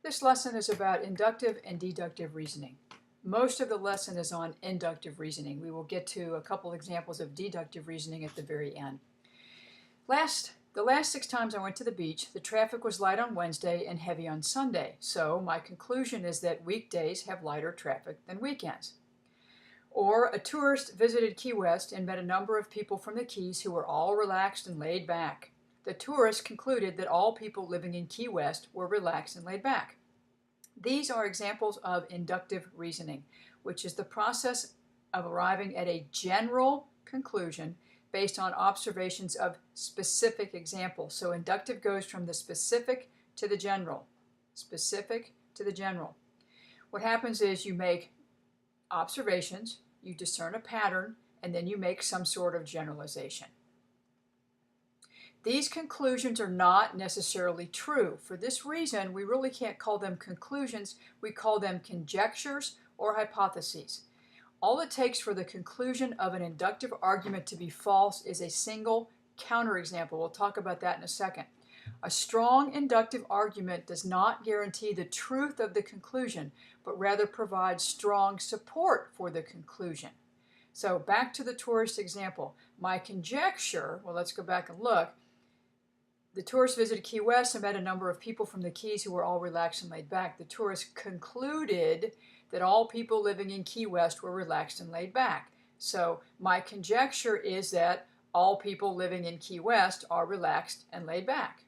This lesson is about inductive and deductive reasoning. Most of the lesson is on inductive reasoning. We will get to a couple examples of deductive reasoning at the very end. The last 6 times I went to the beach, the traffic was light on Wednesday and heavy on Sunday. So my conclusion is that weekdays have lighter traffic than weekends. Or a tourist visited Key West and met a number of people from the Keys who were all relaxed and laid back. The tourist concluded that all people living in Key West were relaxed and laid back. These are examples of inductive reasoning, which is the process of arriving at a general conclusion based on observations of specific examples. So inductive goes from the specific to the general. Specific to the general. What happens is you make observations, you discern a pattern, and then you make some sort of generalization. These conclusions are not necessarily true. For this reason, we really can't call them conclusions. We call them conjectures or hypotheses. All it takes for the conclusion of an inductive argument to be false is a single counterexample. We'll talk about that in a second. A strong inductive argument does not guarantee the truth of the conclusion, but rather provides strong support for the conclusion. So back to the tourist example. My conjecture, well, let's go back and look. The tourist visited Key West and met a number of people from the Keys who were all relaxed and laid back. The tourist concluded that all people living in Key West were relaxed and laid back. So my conjecture is that all people living in Key West are relaxed and laid back.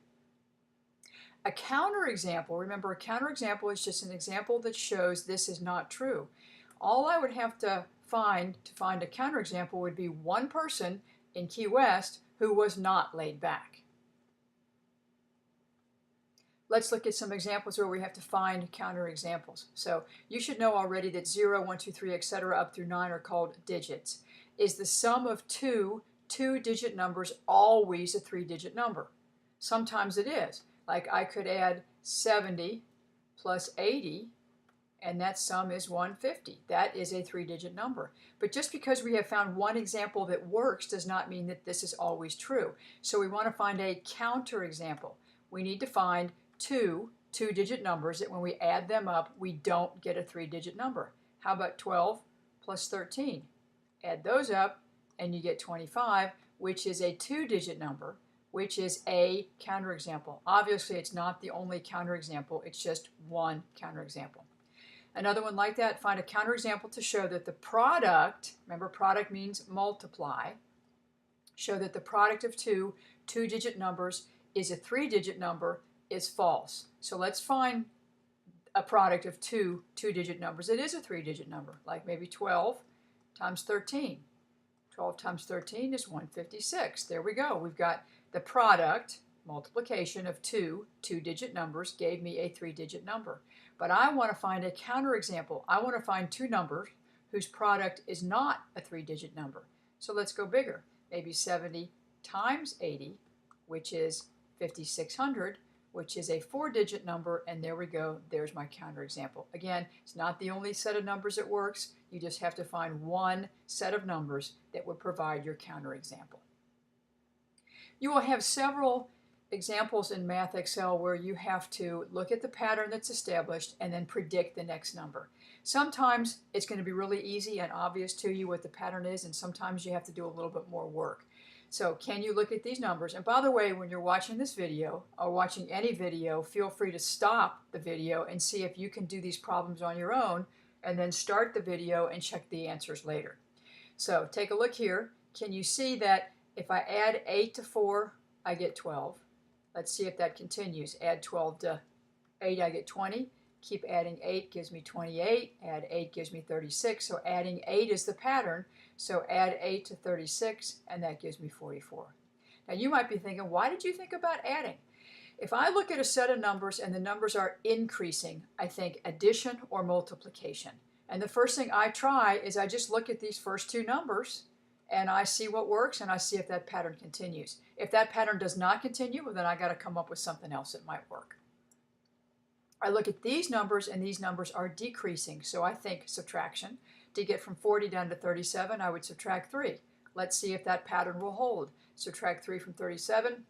A counterexample, remember, a counterexample is just an example that shows this is not true. All I would have to find a counterexample would be one person in Key West who was not laid back. Let's look at some examples where we have to find counterexamples. So you should know already that 0, 1, 2, 3, etc. up through 9 are called digits. Is the sum of two two-digit numbers always a three-digit number? Sometimes it is. Like I could add 70 plus 80, and that sum is 150. That is a three-digit number. But just because we have found one example that works does not mean that this is always true. So we want to find a counterexample. We need to find two two-digit numbers that when we add them up, we don't get a three-digit number. How about 12 plus 13? Add those up, and you get 25, which is a two-digit number, which is a counterexample. Obviously, it's not the only counterexample. It's just one counterexample. Another one like that, find a counterexample to show that the product, remember product means multiply, show that the product of two two-digit numbers is a three-digit number is false. So let's find a product of two two-digit numbers. It is a three-digit number, like maybe 12 times 13. 12 times 13 is 156. There we go. We've got the product, multiplication of two two-digit numbers gave me a three-digit number. But I want to find a counterexample. I want to find two numbers whose product is not a three-digit number. So let's go bigger. Maybe 70 times 80, which is 5,600, which is a four-digit number, and there we go. There's my counterexample. Again, it's not the only set of numbers that works. You just have to find one set of numbers that would provide your counterexample. You will have several examples in Math Excel where you have to look at the pattern that's established and then predict the next number. Sometimes it's going to be really easy and obvious to you what the pattern is, and sometimes you have to do a little bit more work. So can you look at these numbers? And by the way, when you're watching this video or watching any video, feel free to stop the video and see if you can do these problems on your own, and then start the video and check the answers later. So take a look here. Can you see that if I add 8 to 4, I get 12? Let's see if that continues. Add 12 to 8, I get 20. Keep adding 8 gives me 28. Add 8 gives me 36. So adding 8 is the pattern. So add 8 to 36, and that gives me 44. Now you might be thinking, why did you think about adding? If I look at a set of numbers and the numbers are increasing, I think addition or multiplication. And the first thing I try is I just look at these first two numbers, and I see what works, and I see if that pattern continues. If that pattern does not continue, well, then I got to come up with something else that might work. I look at these numbers, and these numbers are decreasing, so I think subtraction. To get from 40 down to 37, I would subtract 3. Let's see if that pattern will hold. Subtract 3 from 37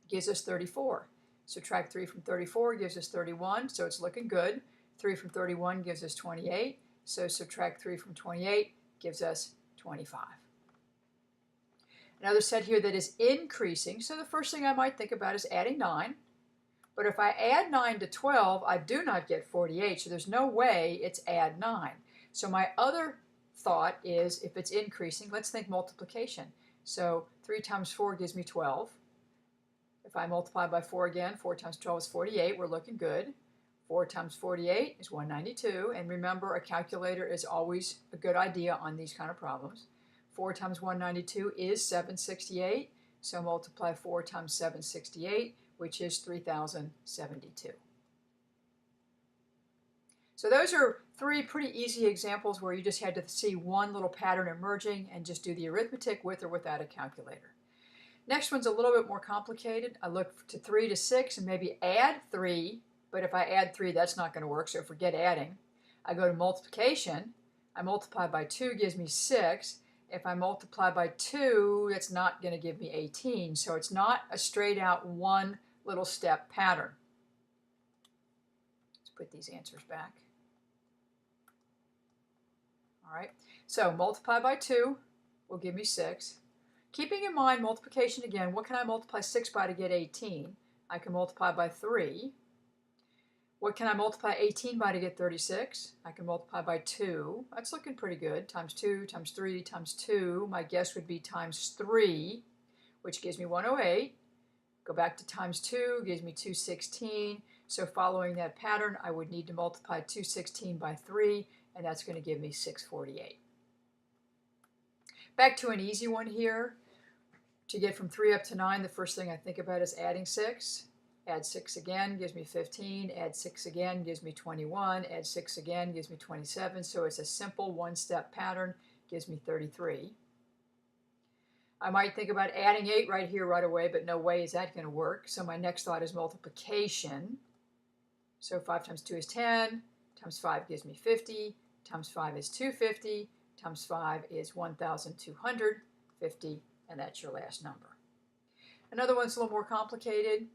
gives us 34. Subtract 3 from 34 gives us 31, so it's looking good. 3 from 31 gives us 28, so subtract 3 from 28 gives us 25. Another set here that is increasing, so the first thing I might think about is adding 9. But if I add 9 to 12, I do not get 48, so there's no way it's add 9. So my other thought is, if it's increasing, let's think multiplication. So 3 times 4 gives me 12. If I multiply by 4 again, 4 times 12 is 48. We're looking good. 4 times 48 is 192. And remember, a calculator is always a good idea on these kind of problems. 4 times 192 is 768. So multiply 4 times 768, which is 3072. So those are 3 pretty easy examples where you just had to see one little pattern emerging and just do the arithmetic with or without a calculator. Next one's a little bit more complicated. I look to 3 to 6 and maybe add 3, but if I add 3, that's not going to work, so forget adding. I go to multiplication. I multiply by 2 gives me 6. If I multiply by 2, it's not going to give me 18, so it's not a straight out one little step pattern. Let's put these answers back. All right, so multiply by 2 will give me 6. Keeping in mind multiplication again, what can I multiply 6 by to get 18? I can multiply by 3. What can I multiply 18 by to get 36? I can multiply by 2. That's looking pretty good. Times 2, times 3, times 2. My guess would be times 3, which gives me 108. Go back to times 2, gives me 216. So following that pattern, I would need to multiply 216 by 3, and that's going to give me 648. Back to an easy one here. To get from 3 up to 9, the first thing I think about is adding 6. Add 6 again gives me 15. Add 6 again gives me 21. Add 6 again gives me 27. So it's a simple one-step pattern, gives me 33. I might think about adding 8 right here right away, but no way is that going to work. So my next thought is multiplication. So 5 times 2 is 10. Times 5 gives me 50. Times 5 is 250. Times 5 is 1,250. And that's your last number. Another one's a little more complicated.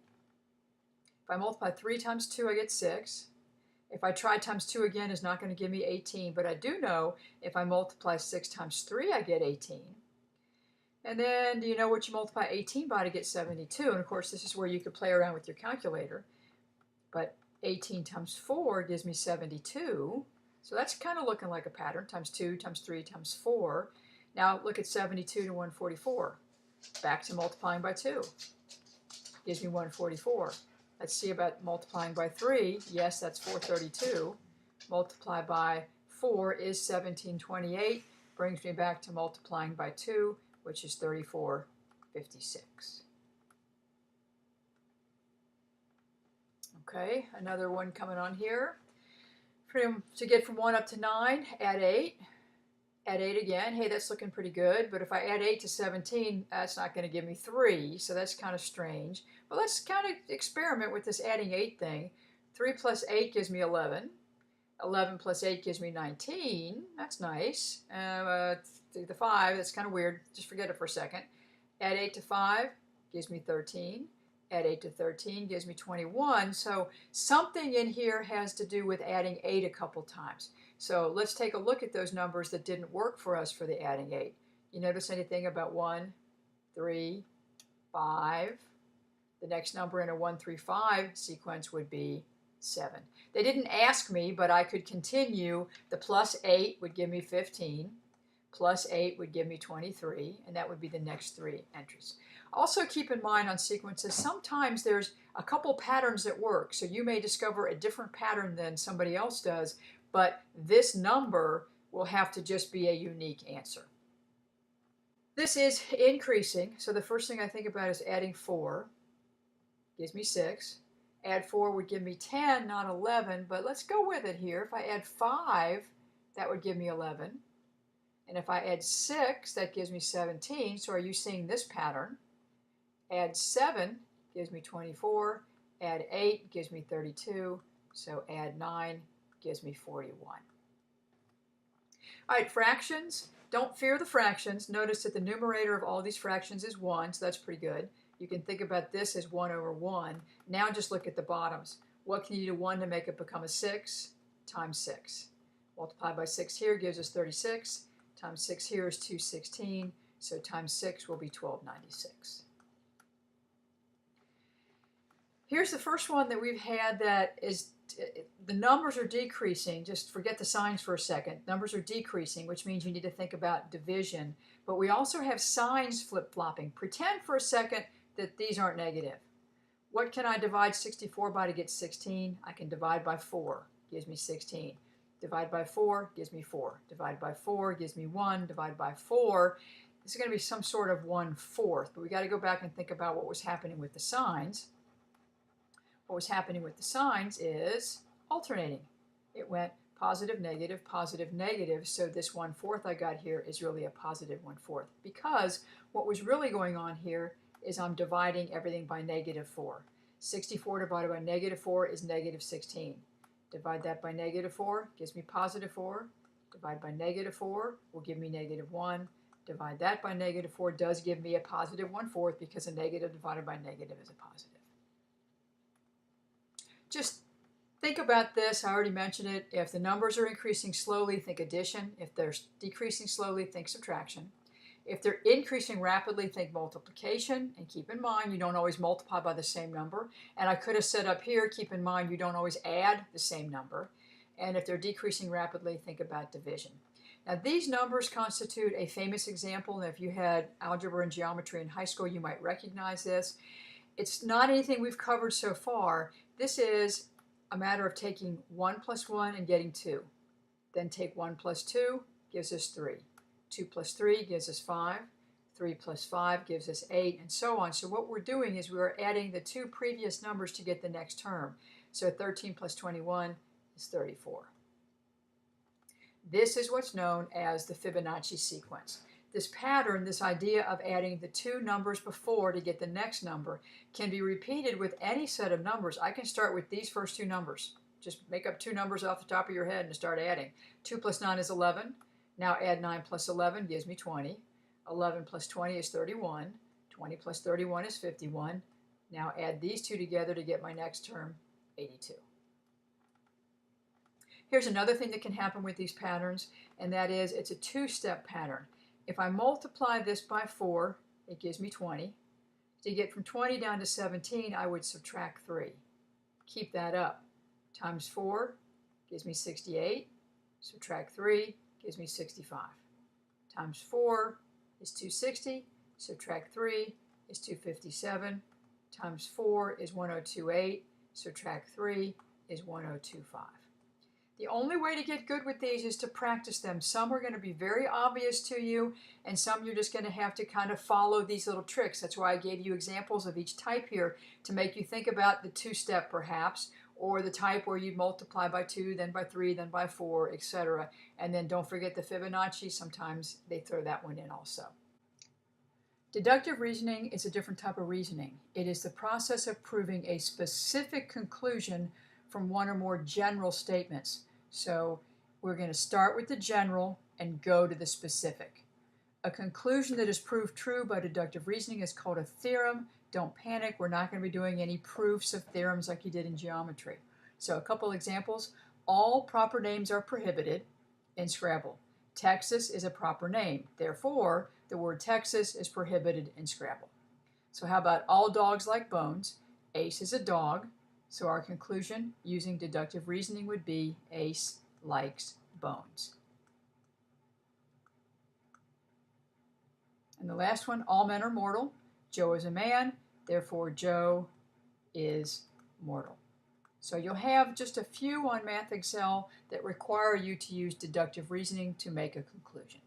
If I multiply 3 times 2, I get 6. If I try times 2 again, it's not going to give me 18, but I do know if I multiply 6 times 3, I get 18. And then, do you know what you multiply 18 by to get 72? And of course, this is where you could play around with your calculator. But 18 times 4 gives me 72. So that's kind of looking like a pattern, times 2, times 3, times 4. Now look at 72 to 144. Back to multiplying by 2. Gives me 144. Let's see about multiplying by 3. Yes, that's 432. Multiply by 4 is 1728. Brings me back to multiplying by 2, which is 3456. Okay, another one coming on here. To get from 1 up to 9, add 8. Add 8 again. Hey, that's looking pretty good. But if I add 8 to 17, that's not going to give me 3. So that's kind of strange. But let's kind of experiment with this adding 8 thing. 3 plus 8 gives me 11. 11 plus 8 gives me 19. That's nice. The 5, that's kind of weird. Just forget it for a second. Add 8 to 5 gives me 13. Add 8 to 13 gives me 21. So something in here has to do with adding 8 a couple times. So let's take a look at those numbers that didn't work for us for the adding 8. You notice anything about 1, 3, 5? The next number in a 1, 3, 5 sequence would be 7. They didn't ask me, but I could continue. The plus 8 would give me 15. Plus 8 would give me 23, and that would be the next 3 entries. Also keep in mind on sequences, sometimes there's a couple patterns that work. So you may discover a different pattern than somebody else does, but this number will have to just be a unique answer. This is increasing, so the first thing I think about is adding 4. Gives me 6. Add 4 would give me 10, not 11, but let's go with it here. If I add 5, that would give me 11. And if I add 6, that gives me 17. So are you seeing this pattern? Add 7 gives me 24. Add 8 gives me 32. So add 9 gives me 41. All right, fractions. Don't fear the fractions. Notice that the numerator of all these fractions is 1, so that's pretty good. You can think about this as 1 over 1. Now just look at the bottoms. What can you do to 1 to make it become a 6? Times 6. Multiply by 6 here gives us 36. Times 6 here is 216. So times 6 will be 1296. Here's the first one that we've had that is, the numbers are decreasing. Just forget the signs for a second. Numbers are decreasing, which means you need to think about division. But we also have signs flip-flopping. Pretend for a second that these aren't negative. What can I divide 64 by to get 16? I can divide by 4, gives me 16. Divide by 4 gives me 4. Divide by 4 gives me 1. Divide by 4, this is going to be some sort of 1/4. But we got to go back and think about what was happening with the signs. What was happening with the signs is alternating. It went positive, negative, so this 1/4 I got here is really a positive 1/4, because what was really going on here is I'm dividing everything by -4. 64 divided by -4 is -16. Divide that by -4 gives me positive 4. Divide by -4 will give me -1. Divide that by -4 does give me a positive 1/4, because a negative divided by negative is a positive. Just think about this. I already mentioned it. If the numbers are increasing slowly, think addition. If they're decreasing slowly, think subtraction. If they're increasing rapidly, think multiplication. And keep in mind, you don't always multiply by the same number. And I could have said up here, keep in mind, you don't always add the same number. And if they're decreasing rapidly, think about division. Now, these numbers constitute a famous example. And if you had algebra and geometry in high school, you might recognize this. It's not anything we've covered so far. This is a matter of taking 1 plus 1 and getting 2. Then take 1 plus 2 gives us 3. 2 plus 3 gives us 5. 3 plus 5 gives us 8, and so on. So what we're doing is we're adding the two previous numbers to get the next term. So 13 plus 21 is 34. This is what's known as the Fibonacci sequence. This pattern, this idea of adding the two numbers before to get the next number, can be repeated with any set of numbers. I can start with these first two numbers. Just make up two numbers off the top of your head and start adding. 2 plus 9 is 11. Now add 9 plus 11 gives me 20. 11 plus 20 is 31. 20 plus 31 is 51. Now add these two together to get my next term, 82. Here's another thing that can happen with these patterns, and that is it's a two-step pattern. If I multiply this by 4, it gives me 20. To get from 20 down to 17, I would subtract 3. Keep that up. Times 4 gives me 68. Subtract 3 gives me 65. Times 4 is 260. Subtract 3 is 257. Times 4 is 1028. Subtract 3 is 1025. The only way to get good with these is to practice them. Some are going to be very obvious to you, and some you're just going to have to kind of follow these little tricks. That's why I gave you examples of each type here to make you think about the two-step perhaps, or the type where you multiply by 2, then by 3, then by 4, etc. And then don't forget the Fibonacci. Sometimes they throw that one in also. Deductive reasoning is a different type of reasoning. It is the process of proving a specific conclusion from one or more general statements. So we're going to start with the general and go to the specific. A conclusion that is proved true by deductive reasoning is called a theorem. Don't panic, we're not going to be doing any proofs of theorems like you did in geometry. So a couple examples. All proper names are prohibited in Scrabble. Texas is a proper name. Therefore, the word Texas is prohibited in Scrabble. So how about all dogs like bones? Ace is a dog. So our conclusion using deductive reasoning would be Ace likes bones. And the last one, all men are mortal. Joe is a man, therefore Joe is mortal. So you'll have just a few on Math Excel that require you to use deductive reasoning to make a conclusion.